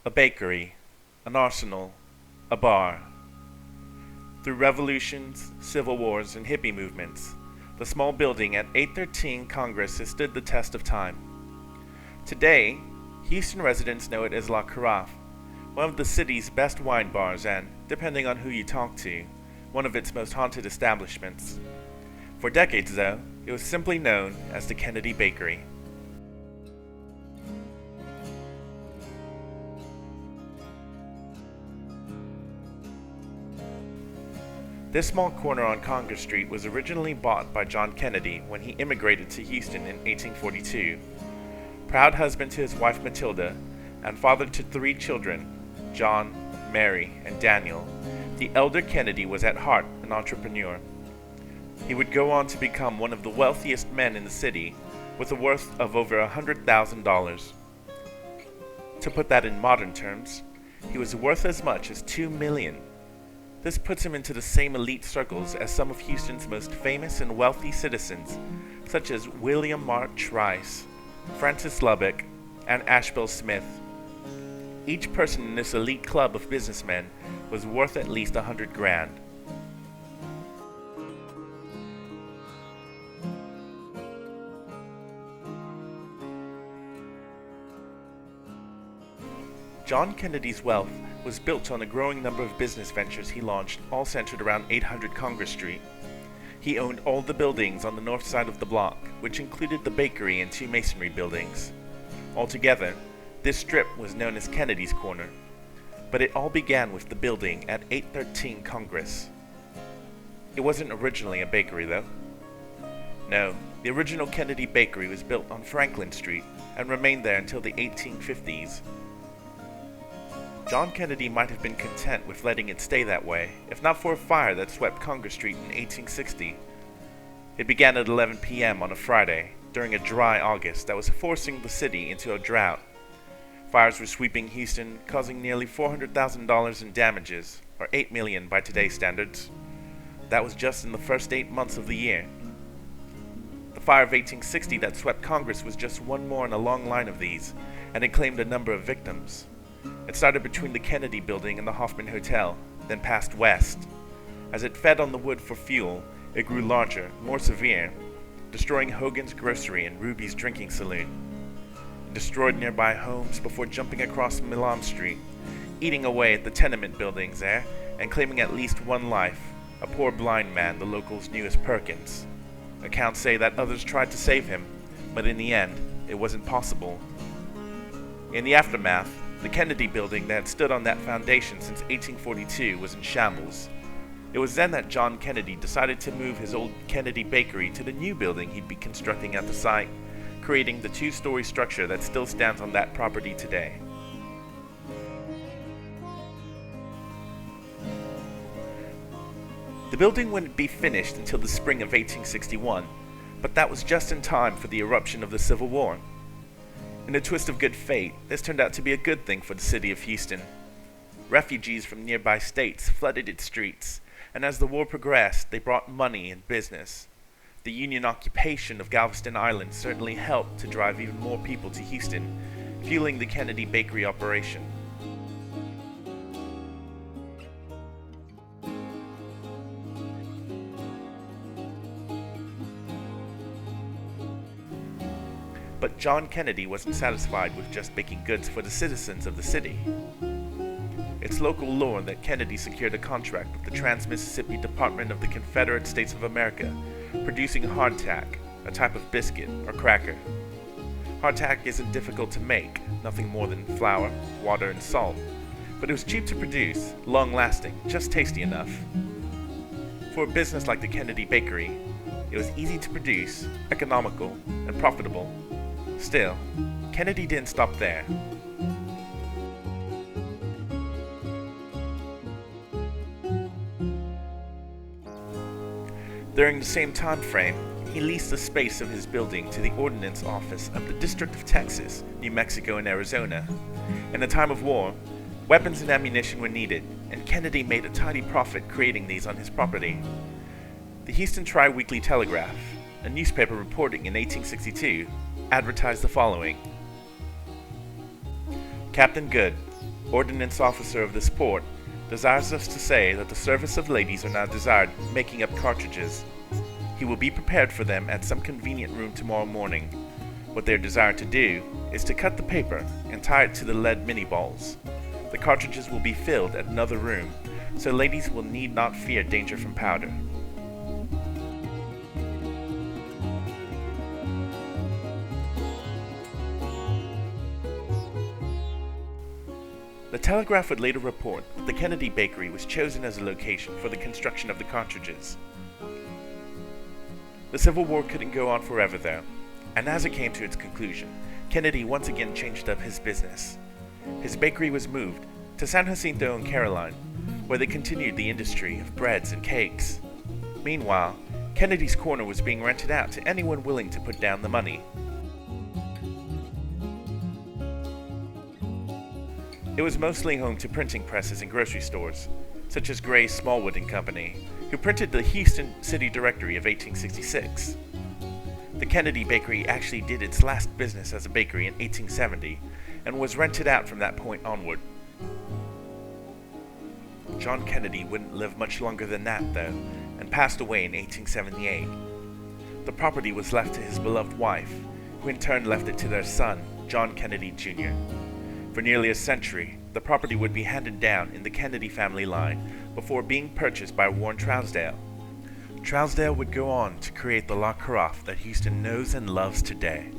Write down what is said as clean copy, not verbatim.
A bakery, an arsenal, a bar. Through revolutions, civil wars, and hippie movements, the small building at 813 Congress has stood the test of time. Today, Houston residents know it as La Carafe, one of the city's best wine bars and, depending on who you talk to, one of its most haunted establishments. For decades, though, it was simply known as the Kennedy Bakery. This small corner on Congress Street was originally bought by John Kennedy when he immigrated to Houston in 1842. Proud husband to his wife Matilda, and father to 3 children, John, Mary, and Daniel, the elder Kennedy was at heart an entrepreneur. He would go on to become one of the wealthiest men in the city, with a worth of over $100,000. To put that in modern terms, he was worth as much as $2 million. This puts him into the same elite circles as some of Houston's most famous and wealthy citizens, such as William March Rice, Francis Lubbock, and Ashbel Smith. Each person in this elite club of businessmen was worth at least $100 grand. John Kennedy's wealth was built on a growing number of business ventures he launched, all centered around 800 Congress Street. He owned all the buildings on the north side of the block, which included the bakery and 2 masonry buildings. Altogether, this strip was known as Kennedy's Corner, but it all began with the building at 813 Congress. It wasn't originally a bakery, though. No, the original Kennedy Bakery was built on Franklin Street and remained there until the 1850s. John Kennedy might have been content with letting it stay that way, if not for a fire that swept Congress Street in 1860. It began at 11 p.m. on a Friday, during a dry August that was forcing the city into a drought. Fires were sweeping Houston, causing nearly $400,000 in damages, or $8 million by today's standards. That was just in the first 8 months of the year. The fire of 1860 that swept Congress was just one more in a long line of these, and it claimed a number of victims. It started between the Kennedy Building and the Hoffman Hotel, then passed west. As it fed on the wood for fuel, it grew larger, more severe, destroying Hogan's Grocery and Ruby's Drinking Saloon. It destroyed nearby homes before jumping across Milam Street, eating away at the tenement buildings there, and claiming at least one life, a poor blind man the locals knew as Perkins. Accounts say that others tried to save him, but in the end, it wasn't possible. In the aftermath, the Kennedy Building that had stood on that foundation since 1842 was in shambles. It was then that John Kennedy decided to move his old Kennedy Bakery to the new building he'd be constructing at the site, creating the 2-story structure that still stands on that property today. The building wouldn't be finished until the spring of 1861, but that was just in time for the eruption of the Civil War. In a twist of good fate, this turned out to be a good thing for the city of Houston. Refugees from nearby states flooded its streets, and as the war progressed, they brought money and business. The Union occupation of Galveston Island certainly helped to drive even more people to Houston, fueling the Kennedy Bakery operation. But John Kennedy wasn't satisfied with just making goods for the citizens of the city. It's local lore that Kennedy secured a contract with the Trans-Mississippi Department of the Confederate States of America, producing hardtack, a type of biscuit or cracker. Hardtack isn't difficult to make, nothing more than flour, water, and salt, but it was cheap to produce, long-lasting, just tasty enough. For a business like the Kennedy Bakery, it was easy to produce, economical, and profitable. Still, Kennedy didn't stop there. During the same time frame, he leased the space of his building to the Ordnance Office of the District of Texas, New Mexico, and Arizona. In a time of war, weapons and ammunition were needed, and Kennedy made a tidy profit creating these on his property. The Houston Tri-Weekly Telegraph, a newspaper reporting in 1862, advertised the following: Captain Good, Ordnance Officer of this port, desires us to say that the service of ladies are now desired making up cartridges. He will be prepared for them at some convenient room tomorrow morning. What they are desired to do is to cut the paper and tie it to the lead mini balls. The cartridges will be filled at another room, so ladies will need not fear danger from powder. The Telegraph would later report that the Kennedy Bakery was chosen as a location for the construction of the cartridges. The Civil War couldn't go on forever though, and as it came to its conclusion, Kennedy once again changed up his business. His bakery was moved to San Jacinto and Caroline, where they continued the industry of breads and cakes. Meanwhile, Kennedy's Corner was being rented out to anyone willing to put down the money. It was mostly home to printing presses and grocery stores, such as Gray, Smallwood and Company, who printed the Houston City Directory of 1866. The Kennedy Bakery actually did its last business as a bakery in 1870, and was rented out from that point onward. John Kennedy wouldn't live much longer than that, though, and passed away in 1878. The property was left to his beloved wife, who in turn left it to their son, John Kennedy Jr. For nearly a century, the property would be handed down in the Kennedy family line before being purchased by Warren Trousdale. Trousdale would go on to create the La Carafe that Houston knows and loves today.